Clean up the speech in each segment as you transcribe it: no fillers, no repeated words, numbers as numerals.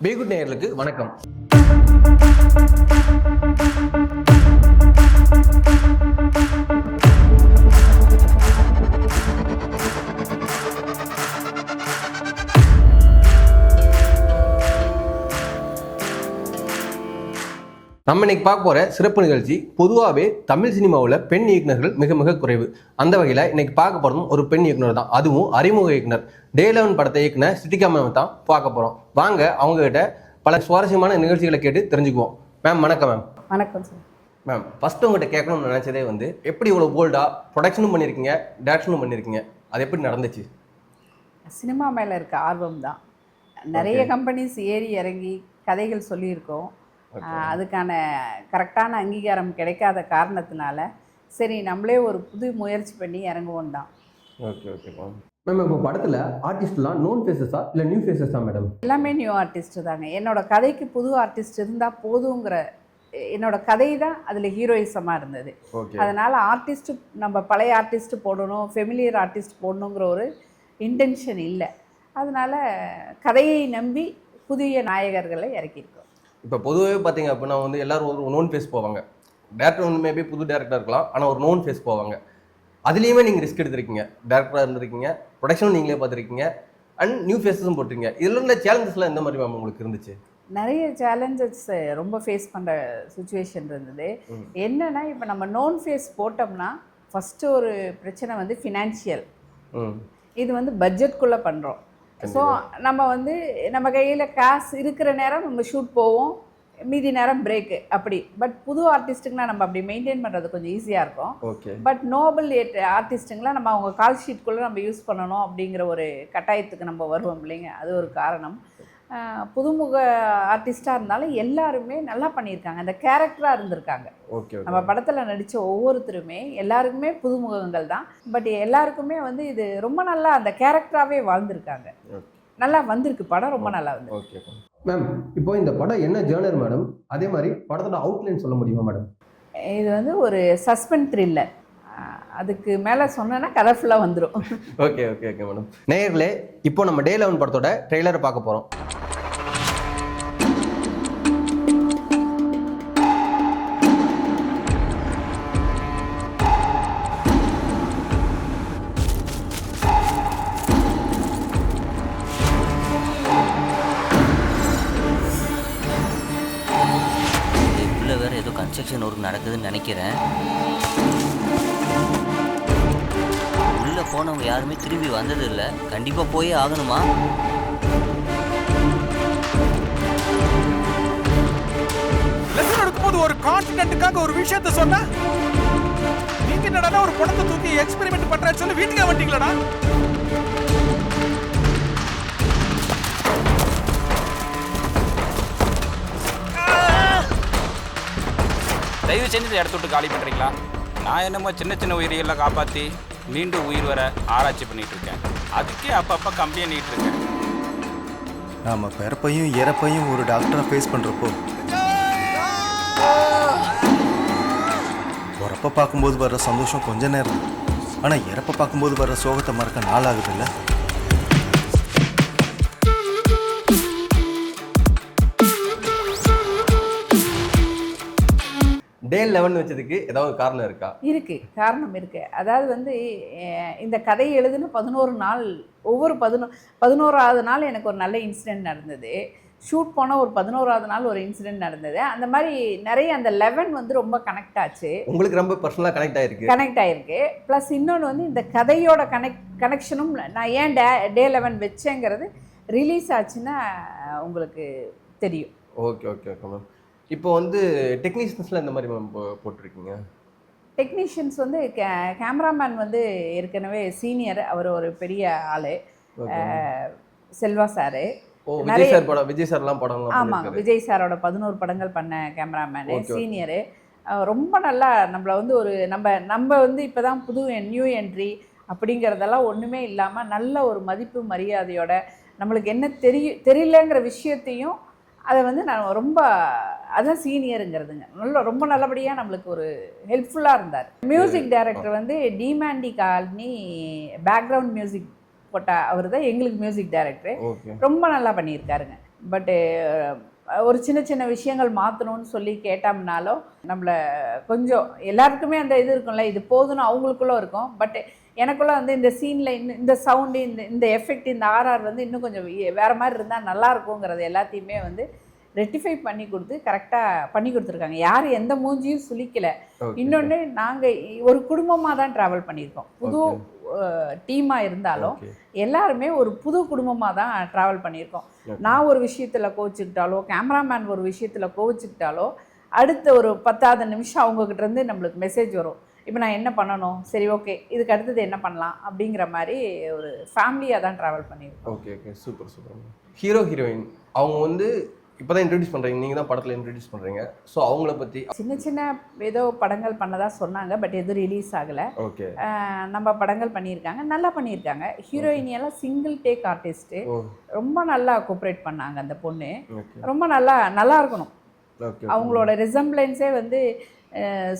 பேகுட் நேயர்களுக்கு வணக்கம். நம்ம இன்னைக்கு பார்க்க போற சிறப்பு நிகழ்ச்சி பொதுவாகவே தமிழ் சினிமாவில் பெண் இயக்குநர்கள் மிக மிக குறைவு. அந்த வகையில் இன்னைக்கு பார்க்க போறதும் ஒரு பெண் இயக்குனர் தான், அதுவும் அறிமுக இயக்குனர். Day 11 படத்தை இயக்குன சித்திகா மேம் தான் பார்க்க போறோம். வாங்க அவங்க கிட்ட பல சுவாரஸ்யமான நிகழ்ச்சிகளை கேட்டு தெரிஞ்சுக்குவோம். மேம் வணக்கம். மேம் வணக்கம் சார். மேம் ஃபர்ஸ்ட் உங்கள்கிட்ட கேட்கணும்னு நினைச்சதே எப்படி இவ்வளோ போல்டா ப்ரொடக்ஷனும் பண்ணியிருக்கீங்க, டேரக்ஷனும் பண்ணியிருக்கீங்க, அது எப்படி நடந்துச்சு? சினிமா மேலே இருக்க ஆர்வம் தான். நிறைய கம்பெனிஸ் ஏறி இறங்கி கதைகள் சொல்லியிருக்கோம். அதுக்கான கரெக்டான அங்கீகாரம் கிடைக்காத காரணத்தினால சரி நம்மளே ஒரு புது முயற்சி பண்ணி இறங்குவோம் தான். Okay okay ma'am. மேம் இப்போ படத்தில் ஆர்டிஸ்ட்லாம் நோன் ஃபேஸஸா இல்லை நியூ ஃபேஸஸா மேடம்? எல்லாமே நியூ ஆர்டிஸ்ட் தாங்க. என்னோட கதைக்கு புது ஆர்டிஸ்ட் இருந்தால் போதுங்கிற என்னோட கதை தான் அதில் ஹீரோயிசமாக இருந்தது. அதனால் ஆர்டிஸ்ட் நம்ம பழைய ஆர்டிஸ்ட் போடணும், ஃபெமிலியர் ஆர்டிஸ்ட் போடணுங்கிற ஒரு இன்டென்ஷன் இல்லை. அதனால் கதையை நம்பி புதிய நாயகர்களை இறக்கியிருக்கோம். இப்போ பொதுவாகவே பார்த்தீங்க அப்படின்னா எல்லாரும் ஒரு நோன் ஃபேஸ் போவாங்க. டேரக்டர் மேபி புது டேரக்டர் இருக்கலாம், ஆனால் ஒரு நோன் ஃபேஸ் போவாங்க. அதுலேயுமே நீங்கள் ரிஸ்க் எடுத்திருக்கீங்க, டேரக்டராக இருந்திருக்கீங்க, ப்ரொடக்ஷனும் நீங்களே பார்த்துருக்கீங்க, அண்ட் நியூ ஃபேஸஸும் போட்டிருக்கீங்க. இதில் இருந்த சேலஞ்சஸ்லாம் எந்த மாதிரி மேம் உங்களுக்கு இருந்துச்சு? நிறைய சேலஞ்சஸ் ரொம்ப ஃபேஸ் பண்ணுற சுச்சுவேஷன் இருந்தது. என்னென்னா இப்போ நம்ம நோன் ஃபேஸ் போட்டோம்னா ஃபஸ்ட்டு ஒரு பிரச்சனை ஃபினான்ஷியல். இது பட்ஜெட்குள்ளே பண்ணுறோம். ஸோ நம்ம கையில் காசு இருக்கிற நேரம் நம்ம ஷூட் போவோம், மீதி நேரம் பிரேக்கு அப்படி. பட் புது ஆர்டிஸ்ட்டுக்குனா நம்ம அப்படி மெயின்டைன் பண்ணுறது கொஞ்சம் ஈஸியாக இருக்கும். பட் நோபல் ஆர்டிஸ்ட்டுங்களாம் நம்ம அவங்க கால் ஷீட்குள்ளே நம்ம யூஸ் பண்ணணும் அப்படிங்கிற ஒரு கட்டாயத்துக்கு நம்ம வருவோம் இல்லைங்க. அது ஒரு காரணம். புதுமுக ஆர்டிஸ்டாக இருந்தாலும் எல்லாருமே நல்லா பண்ணியிருக்காங்க, அந்த கேரக்டராக இருந்திருக்காங்க. நம்ம படத்தில் நடித்த ஒவ்வொருத்தருமே எல்லாருக்குமே புதுமுகங்கள் தான். பட் எல்லாருக்குமே இது ரொம்ப நல்லா அந்த கேரக்டராகவே வாழ்ந்திருக்காங்க. நல்லா வந்திருக்கு படம், ரொம்ப நல்லா வந்து. ஓகே மேம், இப்போ இந்த படம் என்ன ஜேர்னர் மேடம்? அதே மாதிரி படத்தோட அவுட்லைன் சொல்ல முடியுமா மேடம்? இது ஒரு சஸ்பென்ஸ் த்ரில்லர். அதுக்கு மேலே சொன்னேன்னா கதை ஃபுல்லாக வந்துடும். Okay okay okay madam. நேயர்களே, இப்போ நம்ம Day 11 படத்தோட ட்ரெய்லரை பார்க்க போகிறோம். இவ்வளோ வேறு ஏதோ கன்ஸ்ட்ரக்ஷன் ஒர்க் நடக்குதுன்னு நினைக்கிறேன். உள்ளே போனவங்க யாருமே திரும்பி வந்ததில்லை. கண்டிப்பாக போயே ஆகணுமா? லெசன் எடுக்கும்போது ஒரு கான்ஃபிடென்ட்டுக்காக ஒரு விஷயத்த சொன்னா நீங்க என்னடா ஒரு படத்தை தூக்கி எக்ஸ்பெரிமெண்ட் பண்றேன்னு சொல்லி வீட்டுக்கே வந்துட்டீங்களடா. தயவு செஞ்சு இந்த இடத்த விட்டு காலி பண்ணுறீங்களா? நான் என்னமோ சின்ன சின்ன உயிரியெல்லாம் காப்பாற்றி மீண்டும் உயிர் வர ஆராய்ச்சி பண்ணிகிட்டு இருக்கேன். அதுக்கே அப்பப்போ கம்பி பண்ணிகிட்டு இருக்கேன். நாம் பிறப்பையும் இறப்பையும் ஒரு டாக்டரை ஃபேஸ் பண்ணுறப்போ பிறப்பை பார்க்கும்போது வர்ற சந்தோஷம் கொஞ்ச நேரம், ஆனால் இறப்பை பார்க்கும்போது வர்ற சோகத்தை மறக்க நாளாகுதுல்ல. Day 11 வச்சதுக்கு ஏதாவது காரணம் இருக்கா? இருக்குது, காரணம் இருக்குது. அதாவது இந்த கதையை எழுதுன 11 நாள், ஒவ்வொரு 11ஆவது நாள் எனக்கு ஒரு நல்ல இன்சிடெண்ட் நடந்தது. ஷூட் போனால் ஒரு 11ஆவது நாள் ஒரு இன்சிடெண்ட் நடந்தது. அந்த மாதிரி நிறைய அந்த 11 ரொம்ப கனெக்ட் ஆச்சு. உங்களுக்கு ரொம்ப பர்சனலாக கனெக்ட் ஆகிருக்கு. ப்ளஸ் இன்னொன்று இந்த கதையோட கனெக்ஷனும் நான் ஏன் Day 11 வச்சேங்கிறது ரிலீஸ் ஆச்சுன்னா உங்களுக்கு தெரியும். Okay okay okay ma'am. இப்போ டெக்னீஷியன்ஸ்லாம் இந்த மாதிரி மேம் போட்டிருக்கீங்க? டெக்னீஷியன்ஸ் கேமராமேன் ஏற்கனவே சீனியர், அவர் ஒரு பெரிய ஆள், செல்வா சார். விஜய் சார்லாம் படம். ஆமாங்க, விஜய் சாரோட 11 படங்கள் பண்ண கேமராமேனு, சீனியரு. ரொம்ப நல்லா நம்மளை ஒரு நம்ம இப்போ தான் புது நியூ என்ட்ரி அப்படிங்கிறதெல்லாம் ஒன்றுமே இல்லாமல் நல்ல ஒரு மதிப்பு மரியாதையோட நம்மளுக்கு என்ன தெரியலங்கிற விஷயத்தையும் அதை நான் ரொம்ப அதான் சீனியருங்கிறதுங்க ரொம்ப நல்லபடியாக நம்மளுக்கு ஒரு ஹெல்ப்ஃபுல்லாக இருந்தார். Music director Demonte colony background music போட்ட அவர் தான் எங்களுக்கு மியூசிக் டைரக்டர். ரொம்ப நல்லா பண்ணியிருக்காருங்க. பட்டு ஒரு சின்ன சின்ன விஷயங்கள் மாற்றணும்னு சொல்லி கேட்டோம்னாலும் நம்மளை கொஞ்சம் எல்லாருக்குமே அந்த இது இருக்கும்ல, இது போதும்னு அவங்களுக்குள்ள இருக்கும். பட் எனக்குள்ள வந்து இந்த சீனில் இந்த சவுண்டு இந்த எஃபெக்ட் இந்த ஆர்ஆர் வந்து இன்னும் கொஞ்சம் வேறு மாதிரி இருந்தால் நல்லா இருக்குங்கிறது எல்லாத்தையுமே வந்து ரெக்டிஃபை பண்ணி கொடுத்து கரெக்டாக பண்ணி கொடுத்துருக்காங்க. யாரும் எந்த மூஞ்சியும் சுளிக்கலை. இன்னொன்று நாங்கள் ஒரு குடும்பமாக தான் ட்ராவல் பண்ணியிருக்கோம். புது டீமாக இருந்தாலும் எல்லாருமே ஒரு புது குடும்பமாக தான் ட்ராவல் பண்ணியிருக்கோம். நான் ஒரு விஷயத்தில் கோவிச்சுக்கிட்டாலோ, கேமராமேன் ஒரு விஷயத்தில் கோவிச்சுக்கிட்டாலோ, அடுத்த ஒரு 10வது நிமிஷம் அவங்கக்கிட்டேருந்து நம்மளுக்கு மெசேஜ் வரும். இப்போ நான் என்ன பண்ணணும், சரி ஓகே இதுக்கு அடுத்தது என்ன பண்ணலாம் அப்படிங்கிற மாதிரி ஒரு ஃபேமிலியாக தான் ட்ராவல் பண்ணியிருக்கோம். Okay okay, super super. Hero heroine அவங்க வந்து இப்போ தான் இன்ட்ரடியூஸ் பண்ணுறீங்க, நீங்கள் தான் படத்தில் இன்ட்ரடியூஸ் பண்ணுறீங்க. ஸோ அவங்கள பற்றி சின்ன சின்ன ஏதோ படங்கள் பண்ணதா சொன்னாங்க, பட் எதுவும் ரிலீஸ் ஆகலை. ஓகே, நம்ம படங்கள் பண்ணியிருக்காங்க, நல்லா பண்ணியிருக்காங்க. ஹீரோயினியெல்லாம் சிங்கிள் டேக் ஆர்டிஸ்ட்டு, ரொம்ப நல்லா கோஆப்ரேட் பண்ணாங்க. அந்த பொண்ணு ரொம்ப நல்லா இருக்கணும். அவங்களோட ரிசம்பிளன்ஸே வந்து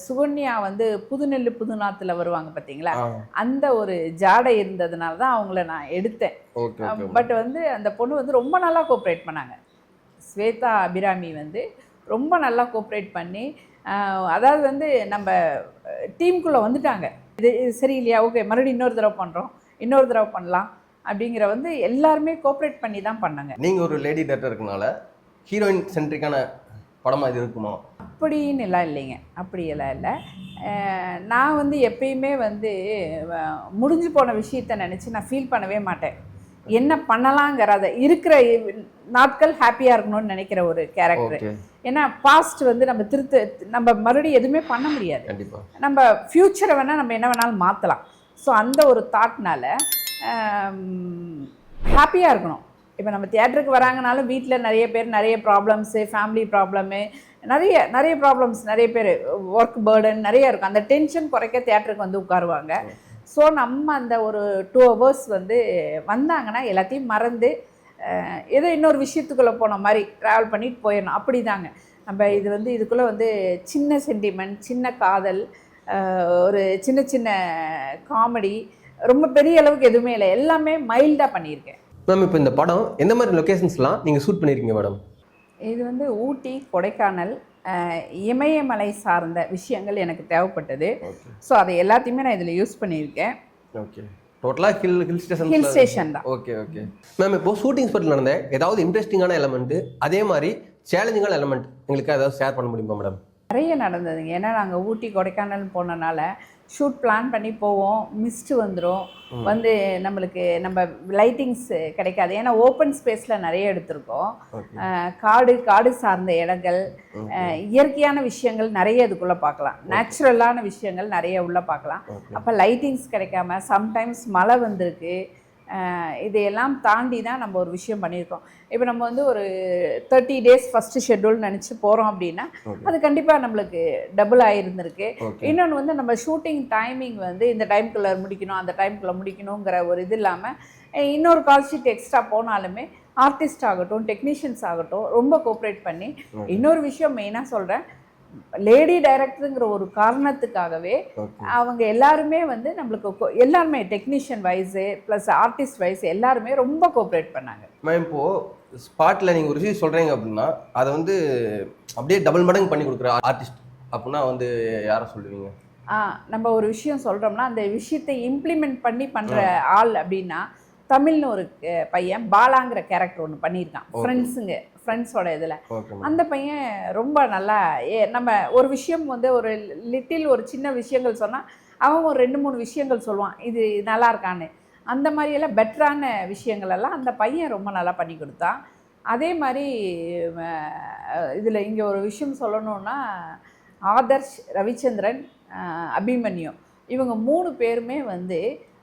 சுகன்யா வந்து புதுநெல்லு புதுநாத்தில் வருவாங்க பார்த்தீங்களா, அந்த ஒரு ஜாடை இருந்ததுனால தான் அவங்கள நான் எடுத்தேன். பட் வந்து அந்த பொண்ணு வந்து ரொம்ப நல்லா கோஆப்ரேட் பண்ணாங்க. ஸ்வேதா அபிராமி வந்து ரொம்ப நல்லா கோஆப்ரேட் பண்ணி, அதாவது வந்து நம்ம டீமுக்குள்ளே வந்துட்டாங்க. இது சரியில்லையா, ஓகே மறுபடியும் இன்னொரு தடவை பண்ணலாம் அப்படிங்கிற வந்து எல்லாருமே கோஆப்ரேட் பண்ணி தான் பண்ணாங்க. நீங்கள் ஒரு லேடி டேரக்டர் இருக்கனால ஹீரோயின் சென்ட்ரிக்கான படமாக இது இருக்குமா? அப்படின்னு எல்லாம் இல்லைங்க, அப்படியெல்லாம் இல்லை. நான் வந்து எப்பயுமே வந்து முடிஞ்சு போன விஷயத்த நினச்சி நான் ஃபீல் பண்ணவே மாட்டேன். என்ன பண்ணலாங்கிறத இருக்கிற நாட்கள் ஹாப்பியாக இருக்கணும்னு நினைக்கிற ஒரு கேரக்டர். ஏன்னா பாஸ்ட் வந்து நம்ம மறுபடியும் எதுவுமே பண்ண முடியாது. நம்ம ஃப்யூச்சரை வேணால் நம்ம என்ன வேணாலும் மாற்றலாம். ஸோ அந்த ஒரு தாட்னால ஹாப்பியாக இருக்கணும். இப்போ நம்ம தியேட்டருக்கு வராங்கனாலும் வீட்டில் நிறைய ப்ராப்ளம்ஸு, ஃபேமிலி ப்ராப்ளமு, நிறைய ப்ராப்ளம்ஸ், நிறைய பேர் ஒர்க் பேர்டன் நிறைய இருக்கும். அந்த டென்ஷன் குறைக்க தியேட்டருக்கு வந்து உட்காருவாங்க. ஸோ நம்ம அந்த ஒரு 2 hours வந்து வந்தாங்கன்னா எல்லாத்தையும் மறந்து ஏதோ இன்னொரு விஷயத்துக்குள்ளே போன மாதிரி ட்ராவல் பண்ணிட்டு போயிடணும். அப்படி தாங்க நம்ம இது வந்து இதுக்குள்ளே வந்து சின்ன சென்டிமெண்ட், சின்ன காதல், ஒரு சின்ன சின்ன காமெடி, ரொம்ப பெரிய அளவுக்கு எதுவுமே இல்லை, எல்லாமே மைல்டாக பண்ணியிருக்கேன். மேம் இப்போ இந்த படம் எந்த மாதிரி லொக்கேஷன்ஸ்லாம் நீங்கள் ஷூட் பண்ணியிருக்கீங்க மேடம்? இது வந்து ஊட்டி, கொடைக்கானல், இமயமலை சார்ந்த விஷயங்கள் எனக்கு தேவைப்பட்டது. ஸோ அதை எல்லாத்தையுமே நான் இதில் யூஸ் பண்ணியிருக்கேன். ஓகே, டோட்டலாக ஹில் ஸ்டேஷன் தான். ஓகே ஓகே மேம், இப்போ ஷூட்டிங் ஸ்பாட்டில் நடந்த ஏதாவது இன்ட்ரெஸ்டிங்கான எலமெண்ட்டு, அதே மாதிரி சேலஞ்சிங்கான எலமெண்ட் எங்களுக்கு ஏதாவது ஷேர் பண்ண முடியுமா மேடம்? நிறைய நடந்ததுங்க. ஏன்னா நாங்கள் ஊட்டி கொடைக்கானல் போனனால ஷூட் பிளான் பண்ணி போவோம், மிஸ்ட்டு வந்துடும், வந்து நம்மளுக்கு நம்ம லைட்டிங்ஸ் கிடைக்காது. ஏன்னா ஓப்பன் ஸ்பேஸில் நிறைய எடுத்திருக்கோம். காடு சார்ந்த இடங்கள், இயற்கையான விஷயங்கள் நிறைய இதுக்குள்ளே பார்க்கலாம், நேச்சுரலான விஷயங்கள் நிறைய உள்ளே பார்க்கலாம். அப்போ லைட்டிங்ஸ் கிடைக்காம சம்டைம்ஸ் மழை வந்திருக்கு. இதையெல்லாம் தாண்டி தான் நம்ம ஒரு விஷயம் பண்ணியிருக்கோம். இப்போ நம்ம வந்து ஒரு 30 days ஃபஸ்ட்டு ஷெட்யூல் நினச்சி போகிறோம் அப்படின்னா அது கண்டிப்பாக நம்மளுக்கு டபுள் ஆகிருந்துருக்கு. இன்னொன்று வந்து நம்ம ஷூட்டிங் டைமிங் வந்து இந்த டைம்குள்ளே முடிக்கணும், அந்த டைம்குள்ளே முடிக்கணுங்கிற ஒரு இது இல்லாமல் இன்னொரு கால் ஷீட் எக்ஸ்ட்ரா போனாலுமே ஆர்டிஸ்ட் ஆகட்டும், டெக்னீஷியன்ஸ் ஆகட்டும் ரொம்ப கோஆப்ரேட் பண்ணி. இன்னொரு விஷயம் மெயினாக சொல்கிறேன், லேடி டைரக்டருங்கிற ஒரு காரணத்துக்காகவே அவங்க எல்லாருமே வந்து நம்மளுக்கு எல்லாருமே technician wise plus artist wise எல்லாருமே ரொம்ப கோஆப்ரேட் பண்ணாங்க. மேம் இப்போது ஸ்பாட்டில் நீங்கள் ஒரு விஷயம் சொல்கிறீங்க அப்படின்னா அதை வந்து அப்படியே டபுள் மடங்கு பண்ணி கொடுக்குற ஆர்டிஸ்ட் அப்படின்னா வந்து யாரை சொல்லுவீங்க? நம்ம ஒரு விஷயம் சொல்கிறோம்னா அந்த விஷயத்தை இம்ப்ளிமெண்ட் பண்ணி பண்ணுற ஆள் அப்படின்னா தமிழ்னு ஒரு பையன் பாலாங்கிற கேரக்டர் ஒன்று பண்ணியிருக்கான். ஃப்ரெண்ட்ஸோட இதில் அந்த பையன் ரொம்ப நல்லா நம்ம ஒரு விஷயம் வந்து ஒரு ஒரு சின்ன விஷயங்கள் சொன்னால் அவன் ஒரு 2-3 விஷயங்கள் சொல்லுவான், இது நல்லா இருக்கான்னு. அந்த மாதிரியெல்லாம் பெட்டரான விஷயங்கள் எல்லாம் அந்த பையன் ரொம்ப நல்லா பண்ணி கொடுத்தான். அதே மாதிரி இதில் இங்கே ஒரு விஷயம் சொல்லணுன்னா ஆதர்ஷ், ரவிச்சந்திரன், அபிமன்யு இவங்க 3 பேருமே வந்து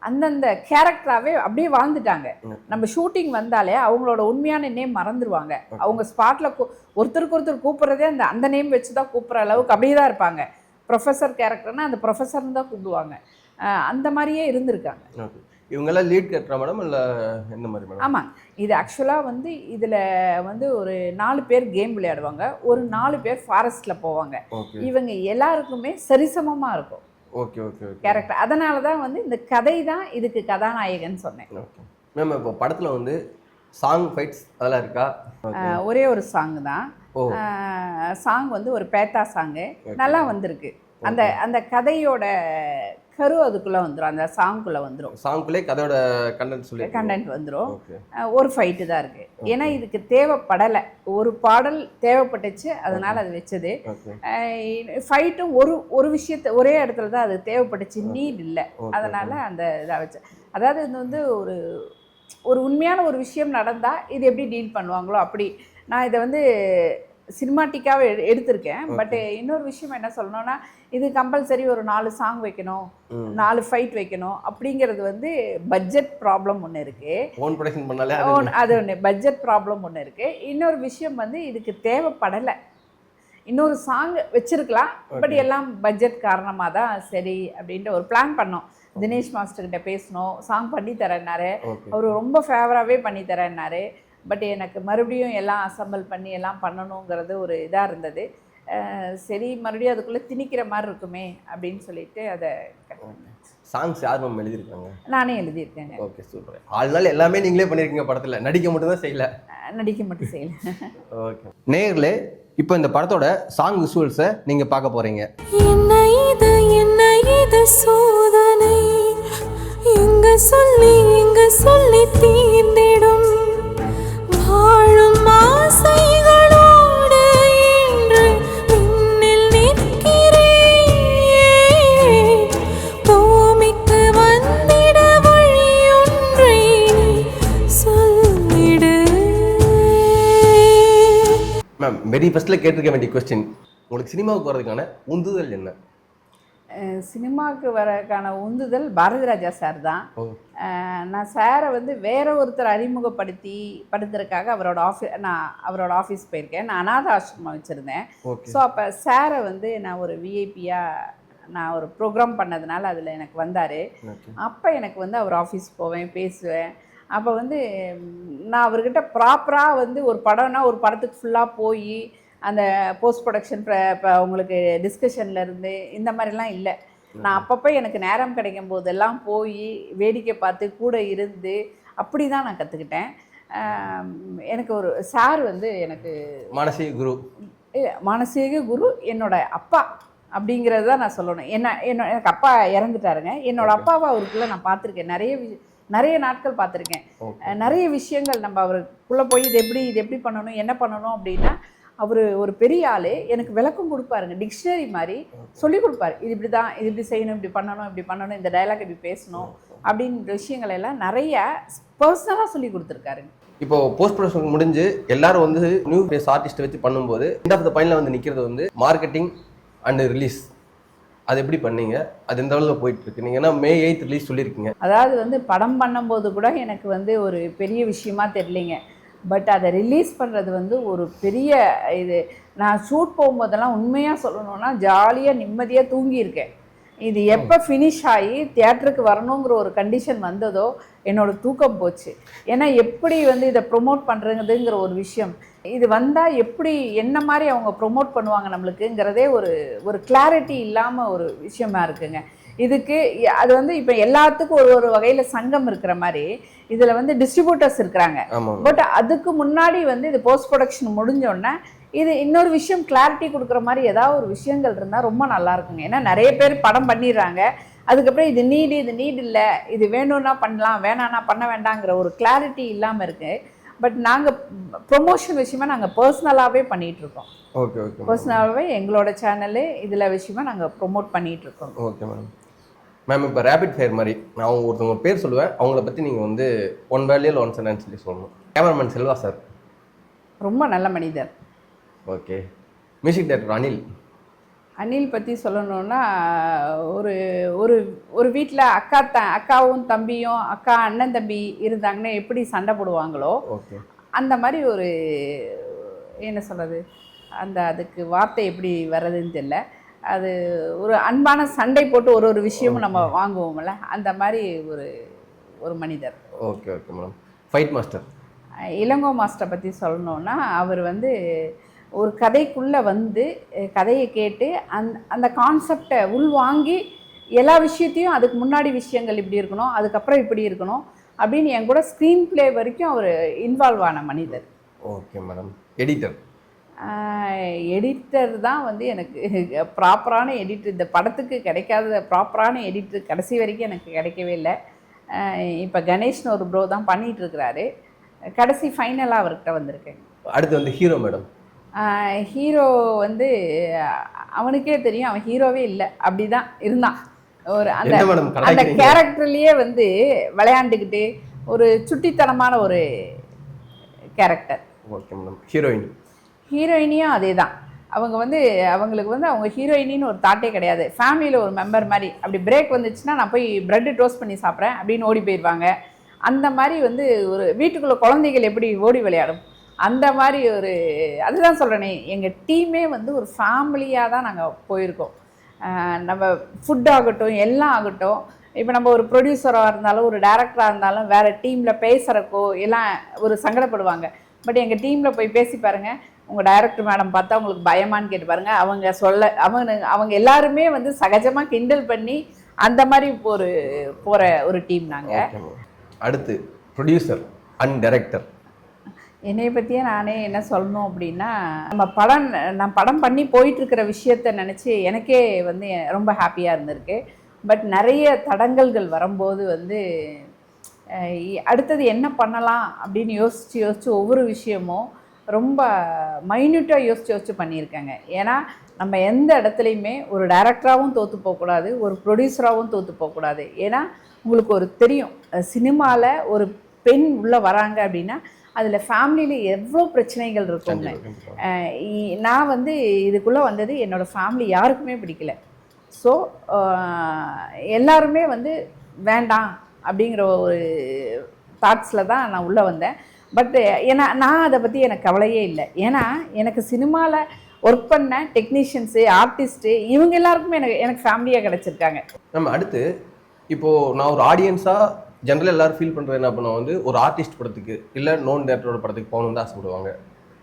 அந்தந்த கேரக்டராகவே அப்படியே வாழ்ந்துட்டாங்க. நம்ம ஷூட்டிங் வந்தாலே அவங்களோட உண்மையான நேம் மறந்துடுவாங்க. அவங்க ஸ்பாட்டில் ஒருத்தருக்கு ஒருத்தர் கூப்பிட்றதே அந்த நேம் வச்சு தான் கூப்பிட்ற அளவுக்கு அப்படியே தான் இருப்பாங்க. ப்ரொஃபஸர் கேரக்டர்னால் அந்த ப்ரொஃபஸர்னு தான் கூப்பிடுவாங்க. அந்த மாதிரியே இருந்திருக்காங்க. இவங்கெல்லாம் லீட் கேரக்டரா மேடம் இல்லை எந்த மாதிரி மேடம்? ஆமாம், இது ஆக்சுவலாக வந்து இதில் வந்து ஒரு 4 பேர் கேம் விளையாடுவாங்க, ஒரு 4 பேர் ஃபாரஸ்ட்டில் போவாங்க. இவங்க எல்லாருக்குமே சரிசமமாக இருக்கும் ஓகே ஓகே கேரக்டர். அதனால தான் வந்து இந்த கதை தான் இதுக்கு கதாநாயகன் சொன்னேன். ஓகே மேம், இப்போ படத்தில் வந்து சாங் ஃபைட்ஸ் அதெல்லாம் இருக்கா? ஒரே ஒரு சாங் தான். ஓ. சாங் வந்து ஒரு பேட்டா சாங்கு, நல்லா வந்திருக்கு. அந்த அந்த கதையோட கரு அதுக்குள்ளே வந்துடும், அந்த சாங்குக்குள்ளே வந்துடும். சாங்குக்குள்ளே கதையோட கண்டென்ட் வந்துடும். ஓகே. ஒரு ஃபைட்டு தான் இருக்குது. ஏன்னா இதுக்கு தேவைப்படலை, ஒரு பாடல் தேவைப்பட்டுச்சு, அதனால் அது வச்சது. ஃபைட்டும் ஒரு விஷயத்தை ஒரே இடத்துல தான் அது தேவைப்பட்டுச்சு, நீட் இல்லை, அதனால் அந்த இதாக வச்சேன். அதாவது இது வந்து ஒரு உண்மையான ஒரு விஷயம் நடந்தால் இது எப்படி டீல் பண்ணுவாங்களோ அப்படி நான் இதை வந்து சினிமாட்டிக்காக எடுத்திருக்கேன். பட் இன்னொரு விஷயம் என்ன சொல்லணும்னா, இது கம்பல்சரி ஒரு 4 சாங் வைக்கணும், 4 ஃபைட் வைக்கணும் அப்படிங்கிறது வந்து பட்ஜெட் ப்ராப்ளம் ஒன்று இருக்குது. ஓன் ப்ரொடக்ஷன் பண்ணாலே அது ஒன்று பட்ஜெட் ப்ராப்ளம் ஒன்று இருக்குது. இன்னொரு விஷயம் வந்து இதுக்கு தேவைப்படலை, இன்னொரு சாங் வச்சுருக்கலாம், பட் எல்லாம் பட்ஜெட் காரணமாக தான் சரி அப்படின்ட்டு ஒரு பிளான் பண்ணோம். தினேஷ் மாஸ்டர்கிட்ட பேசணும், சாங் பண்ணி தரேன்னாரு. அவர் ரொம்ப ஃபேவராகவே பண்ணி தரேன்னாரு. பட் எனக்கு மறுபடியும் எல்லாம் அசம்பிள் பண்ணி எல்லாம் பண்ணணுங்கிறது ஒரு இதாக இருந்தது. சரி, மறுபடியும் அதுக்குள்ளே திணிக்கிற மாதிரி இருக்குமே அப்படின்னு சொல்லிட்டு அதை சாங்ஸ் யார் மேம் எழுதியிருக்காங்க? நானே எழுதியிருக்கேங்க. Okay, super. அதனால எல்லாமே நீங்களே பண்ணியிருக்கீங்க படத்தில், நடிக்க மட்டும் தான் செய்யல. நடிக்க மட்டும் செய்யல. ஓகே. நேயர்களே, இப்போ இந்த படத்தோட சாங் விஷுவல்ஸை நீங்கள் பார்க்க போகிறீங்க. என்ன இது சோதனை, எங்க சொல்லி தீர்ந்திடும் வாழும் ஆசைகளோடு இன்று விண்ணில் நிற்கிறேன். பூமிக்கு வந்திட வழியொன்றை சொல்லிடு. மேம், வெரி ஃபர்ஸ்ட்டில் கேட்டிருக்க வேண்டிய கொஸ்டின், உங்களுக்கு சினிமாவுக்கு வர்றதுக்கான உந்துதல் என்ன? சினிமாவுக்கு வரக்கான உந்துதல் பாரதி ராஜா சார் தான். நான் சாரை வந்து வேற ஒருத்தர் படுத்துறதுக்காக அவரோட ஆஃபீஸ் போயிருக்கேன். நான் அநாத ஆசிரமம் வச்சுருந்தேன். ஸோ அப்போ சாரை வந்து நான் ஒரு விஐபியாக நான் ஒரு ப்ரோக்ராம் பண்ணதுனால அதில் எனக்கு வந்தார். அப்போ எனக்கு வந்து அவர் ஆஃபீஸ் போவேன், பேசுவேன். அப்போ வந்து நான் அவர்கிட்ட ப்ராப்பராக வந்து ஒரு படம்னா ஒரு படத்துக்கு ஃபுல்லாக போய் அந்த போஸ்ட் ப்ரொடக்ஷன் இப்போ உங்களுக்கு டிஸ்கஷன்லேருந்து இந்த மாதிரிலாம் இல்லை. நான் அப்பப்போ எனக்கு நேரம் கிடைக்கும் போதெல்லாம் போய் வேடிக்கை பார்த்து கூட இருந்து அப்படி தான் நான் கற்றுக்கிட்டேன். எனக்கு ஒரு சார் வந்து எனக்கு மானசீக குரு, என்னோட அப்பா அப்படிங்கிறது தான் நான் சொல்லணும். எனக்கு அப்பா இறந்துட்டாருங்க. என்னோட அப்பாவை அவருக்குள்ளே நான் பார்த்துருக்கேன், நிறைய நாட்கள் பார்த்துருக்கேன். நிறைய விஷயங்கள் நம்ம அவருக்குள்ளே போய் இது எப்படி பண்ணணும், என்ன பண்ணணும் அப்படின்னா அவர் ஒரு பெரிய ஆள், எனக்கு விளக்கம் கொடுப்பாருங்க, டிக்ஷனரி மாதிரி சொல்லிக் கொடுப்பாரு. இது இப்படி தான், இது இப்படி செய்யணும், இப்படி பண்ணணும், இந்த டைலாக் இப்படி பேசணும் அப்படின்ற விஷயங்கள் எல்லாம் நிறைய பர்சனலாக சொல்லி கொடுத்துருக்காருங்க. இப்போ போஸ்ட் ப்ரொடக்ஷன் முடிஞ்சு எல்லாரும் வந்து நியூ ஃபேஸ் ஆர்டிஸ்ட்டை வச்சு பண்ணும்போது எண்ட் ஆஃப் த பாயிண்ட்ல வந்து நிற்கிறது வந்து மார்க்கெட்டிங் அண்ட் ரிலீஸ். அது எப்படி பண்ணீங்க? அது எந்த அளவுக்கு போயிட்டு இருக்கு? நீங்கள் ஏன்னா May 8 ரிலீஸ் சொல்லியிருக்கீங்க. அதாவது வந்து படம் பண்ணும்போது கூட எனக்கு வந்து ஒரு பெரிய விஷயமா தெரியலைங்க. பட் அதை ரிலீஸ் பண்ணுறது வந்து ஒரு பெரிய இது. நான் ஷூட் போகும்போதெல்லாம் உண்மையாக சொல்லணுன்னா ஜாலியாக நிம்மதியாக தூங்கியிருக்கேன். இது எப்போ ஃபினிஷ் ஆகி தியேட்டருக்கு வரணுங்கிற ஒரு கண்டிஷன் வந்ததோ என்னோடய தூக்கம் போச்சு. ஏன்னா எப்படி வந்து இதை ப்ரொமோட் பண்ணுறதுங்கிற ஒரு விஷயம், இது வந்தால் எப்படி என்ன மாதிரி அவங்க ப்ரொமோட் பண்ணுவாங்க நம்மளுக்குங்கிறதே ஒரு கிளாரிட்டி இல்லாமல் ஒரு விஷயமா இருக்குங்க. இதுக்கு அது வந்து இப்போ எல்லாத்துக்கும் ஒரு வகையில் சங்கம் இருக்கிற மாதிரி இதில் வந்து டிஸ்ட்ரிபியூட்டர்ஸ் இருக்கிறாங்க. பட் அதுக்கு முன்னாடி வந்து இது போஸ்ட் ப்ரொடக்ஷன் முடிஞ்சோடனே இது இன்னொரு விஷயம் கிளாரிட்டி கொடுக்குற மாதிரி ஏதாவது ஒரு விஷயங்கள் இருந்தால் ரொம்ப நல்லா இருக்குங்க. ஏன்னா நிறைய பேர் படம் பண்ணிடுறாங்க, அதுக்கப்புறம் இது நீட் இல்லை, இது வேணும்னா பண்ணலாம், வேணான்னா பண்ண வேண்டாங்கிற ஒரு கிளாரிட்டி இல்லாமல் இருக்குது. பட் நாங்கள் ப்ரொமோஷன் விஷயமா நாங்கள் பர்சனலாகவே பண்ணிகிட்ருக்கோம். பர்சனலாகவே எங்களோட சேனலு இதில் விஷயமா நாங்கள் ப்ரொமோட் பண்ணிகிட்ருக்கோம். Okay ma'am. இப்போ ரேபிட் ஃபயர் மாதிரி நான் ஒருத்தவங்க பேர் சொல்லுவேன், அவங்கள பற்றி நீங்கள் வந்து ஒன் வேர்ட்ல 1 சென்டென்ஸ் சொல்லி சொல்லணும். கேமராமேன் செல்வா சார், ரொம்ப நல்ல மனிதர். ஓகே. மியூசிக் டைரக்டர் அனில் பற்றி சொல்லணுன்னா ஒரு வீட்டில் அக்காவும் தம்பியும் அண்ணன் தம்பி இருந்தாங்கன்னா எப்படி சண்டை போடுவாங்களோ அந்த மாதிரி ஒரு என்ன சொல்கிறது, அதுக்கு வார்த்தை எப்படி வர்றதுன்னு தெரியல. அது ஒரு அன்பான சண்டை போட்டு ஒரு விஷயமும் நம்ம வாங்குவோம்ல, அந்த மாதிரி ஒரு மனிதர். Okay madam. Fight master Ilango மாஸ்டரை பற்றி சொல்லணுன்னா அவர் வந்து ஒரு கதைக்குள்ளே வந்து கதையை கேட்டு அந்த கான்செப்டை உள்வாங்கி எல்லா விஷயத்தையும் அதுக்கு முன்னாடி விஷயங்கள் இப்படி இருக்கணும், அதுக்கப்புறம் இப்படி இருக்கணும், அப்படின்னு என் கூட ஸ்க்ரீன் ப்ளே வரைக்கும் அவர் இன்வால்வ் ஆன மனிதர். Okay madam. எடிட்டர்? எடிட்டர் தான் வந்து எனக்கு ப்ராப்பரான எடிட்டர், இந்த படத்துக்கு கிடைக்காத ப்ராப்பரான எடிட்டர் கடைசி வரைக்கும் எனக்கு கிடைக்கவே இல்லை. இப்போ கணேஷ்னு ஒரு ப்ரோ தான் பண்ணிகிட்ருக்கிறாரு. கடைசி ஃபைனலாக அவர்கிட்ட வந்திருக்கேன். அடுத்து வந்து ஹீரோ மேடம். ஹீரோ வந்து அவனுக்கே தெரியும் அவன் ஹீரோவே இல்லை, அப்படி தான் இருந்தான். ஒரு அந்த கேரக்டர்லேயே வந்து விளையாண்டுக்கிட்டு ஒரு சுட்டித்தனமான ஒரு கேரக்டர். Okay madam. ஹீரோயின்? ஹீரோயினியும் அதே தான். அவங்களுக்கு வந்து அவங்க ஹீரோயினின்னு ஒரு தாட்டே கிடையாது. ஃபேமிலியில் ஒரு மெம்பர் மாதிரி. அப்படி பிரேக் வந்துச்சுன்னா நான் போய் ப்ரெட்டு டோஸ்ட் பண்ணி சாப்பிட்றேன் அப்படின்னு ஓடி போயிடுவாங்க. அந்த மாதிரி வந்து ஒரு வீட்டுக்குள்ளே குழந்தைகள் எப்படி ஓடி விளையாடும் அந்த மாதிரி ஒரு, அதுதான் சொல்கிறேனே, எங்கள் டீமே வந்து ஒரு ஃபேமிலியாக தான் நாங்கள் போயிருக்கோம். நம்ம ஃபுட் ஆகட்டும் எல்லாம் ஆகட்டும், இப்போ நம்ம ஒரு ப்ரொடியூசராக இருந்தாலும் ஒரு டேரக்டராக இருந்தாலும் வேறு டீமில் பேசுகிறக்கோ எல்லாம் ஒரு சங்கடப்படுவாங்க. பட் எங்கள் டீமில் போய் பேசி பாருங்கள், உங்கள் டைரக்டர் மேடம் பார்த்தா உங்களுக்கு பயமானு கேட்டு பாருங்கள். அவங்க எல்லாருமே வந்து சகஜமாக கிண்டல் பண்ணி அந்த மாதிரி போகிற ஒரு டீம் நாங்கள். அடுத்து ப்ரொடியூசர் அண்ட் டைரக்டர். என்னை பற்றியே நானே என்ன சொல்லணும் அப்படின்னா, நான் படம் பண்ணி போயிட்டுருக்கிற விஷயத்த நினச்சி எனக்கே வந்து ரொம்ப ஹாப்பியாக இருந்திருக்கு. பட் நிறைய தடங்கல்கள் வரும்போது வந்து அடுத்தது என்ன பண்ணலாம் அப்படின்னு யோசித்து ஒவ்வொரு விஷயமும் ரொம்ப மைன்யூட்டாக யோசித்து பண்ணியிருக்கேங்க. ஏன்னா நம்ம எந்த இடத்துலையுமே ஒரு டைரக்டராகவும் தோற்று போகக்கூடாது, ஒரு ப்ரொடியூசராகவும் தோற்று போகக்கூடாது. ஏன்னா உங்களுக்கு ஒரு தெரியும், சினிமாவில் ஒரு பெண் உள்ளே வராங்க அப்படின்னா அதில் ஃபேமிலியில் எவ்வளோ பிரச்சனைகள் இருக்குங்க. நான் வந்து இதுக்குள்ளே வந்தது என்னோடய ஃபேமிலி யாருக்குமே பிடிக்கல. ஸோ எல்லாருமே வந்து வேண்டாம் அப்படிங்கிற ஒரு தாட்ஸில் தான் நான் உள்ளே வந்தேன். பட் ஏன்னா நான் அதை பற்றி எனக்கு கவலையே இல்லை. ஏன்னா எனக்கு சினிமாவில் ஒர்க் பண்ண டெக்னீஷியன்ஸு, ஆர்டிஸ்ட்டு, இவங்க எல்லாருக்குமே எனக்கு ஃபேமிலியாக கிடச்சிருக்காங்க. நம்ம அடுத்து இப்போது நான் ஒரு ஆடியன்ஸாக ஜென்ரலாக எல்லோரும் ஃபீல் பண்ணுறது என்ன பண்ணோம் வந்து ஒரு ஆர்டிஸ்ட் படத்துக்கு இல்லை நோன் டேரக்டரோட படத்துக்கு போகணுன்னு தான் ஆசைப்படுவாங்க.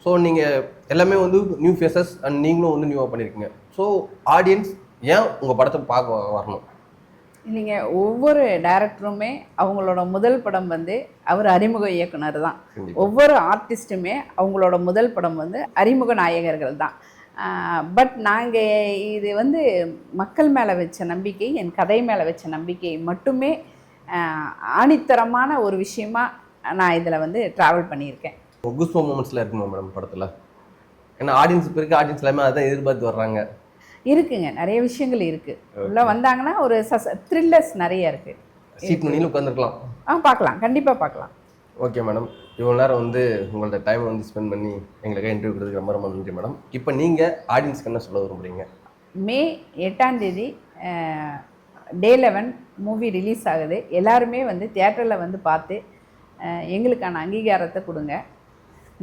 ஸோ நீங்கள் எல்லாமே வந்து நியூ ஃபேஸஸ் அண்ட் நீங்களும் வந்து நியூவாக பண்ணியிருக்கீங்க. ஸோ ஆடியன்ஸ் ஏன் உங்கள் படத்தை பார்க்க வரணும்? இல்லைங்க, ஒவ்வொரு டைரக்டருமே அவங்களோட முதல் படம் வந்து அவர் அறிமுக இயக்குனர் தான். ஒவ்வொரு ஆர்டிஸ்ட்டுமே அவங்களோட முதல் படம் வந்து அறிமுக நாயகர்கள் தான். பட் நாங்கள் இது வந்து மக்கள் மேலே வச்ச நம்பிக்கை, என் கதை மேலே வச்ச நம்பிக்கை மட்டுமே ஆணித்தரமான ஒரு விஷயமா நான் இதில் வந்து ட்ராவல் பண்ணியிருக்கேன். குஸ்பம்ப் மூமெண்ட்ஸில் இருக்குமா மேடம் படத்தில்? ஏன்னா ஆடியன்ஸ் இப்போ இருக்க ஆடியன்ஸ் எல்லாமே அதான் எதிர்பார்த்து வர்றாங்க. இருக்குங்க, நிறைய விஷயங்கள் இருக்குது. உள்ளே வந்தாங்கன்னா ஒரு த்ரில்லர்ஸ் நிறைய இருக்குது. சீட் மணியில் உட்காந்துருக்கலாம். பார்க்கலாம், கண்டிப்பாக பார்க்கலாம். ஓகே மேடம், இவ்வளோ நேரம் வந்து உங்களோட டைம் வந்து ஸ்பெண்ட் பண்ணி எங்களுக்காக இன்டர்வியூ கொடுத்துருக்கு ரொம்ப ரொம்ப நன்றி மேடம். இப்போ நீங்கள் ஆடியன்ஸ்க்கு என்ன சொல்ல விரும்புகிறீங்க? மே 8ஆம் தேதி Day 11 மூவி ரிலீஸ் ஆகுது. எல்லாருமே வந்து தியேட்டரில் வந்து பார்த்து எங்களுக்கான அங்கீகாரத்தை கொடுங்க.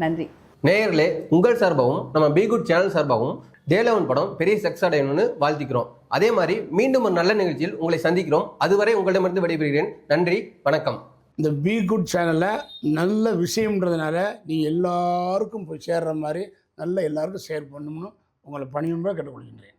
நன்றி. நேயர்களே, உங்கள் சார்பாகவும் நம்ம பி குட் சேனல் சார்பாகவும் Day 11 படம் பெரிய சக்ஸஸ் அடையணும்னு வாழ்த்திக்கிறோம். அதே மாதிரி மீண்டும் ஒரு நல்ல நிகழ்ச்சியில் உங்களை சந்திக்கிறோம். அதுவரை உங்களிடமிருந்து விடைபெறுகிறேன். நன்றி, வணக்கம். இந்த பி குட் சேனலில் நல்ல விஷயம்ன்றதுனால நீங்கள் எல்லாருக்கும் போய் சேர்ற மாதிரி நல்ல எல்லாருக்கும் ஷேர் பண்ணணும்னு உங்களை பணியும்பா கேட்டுக்கொள்கின்றேன்.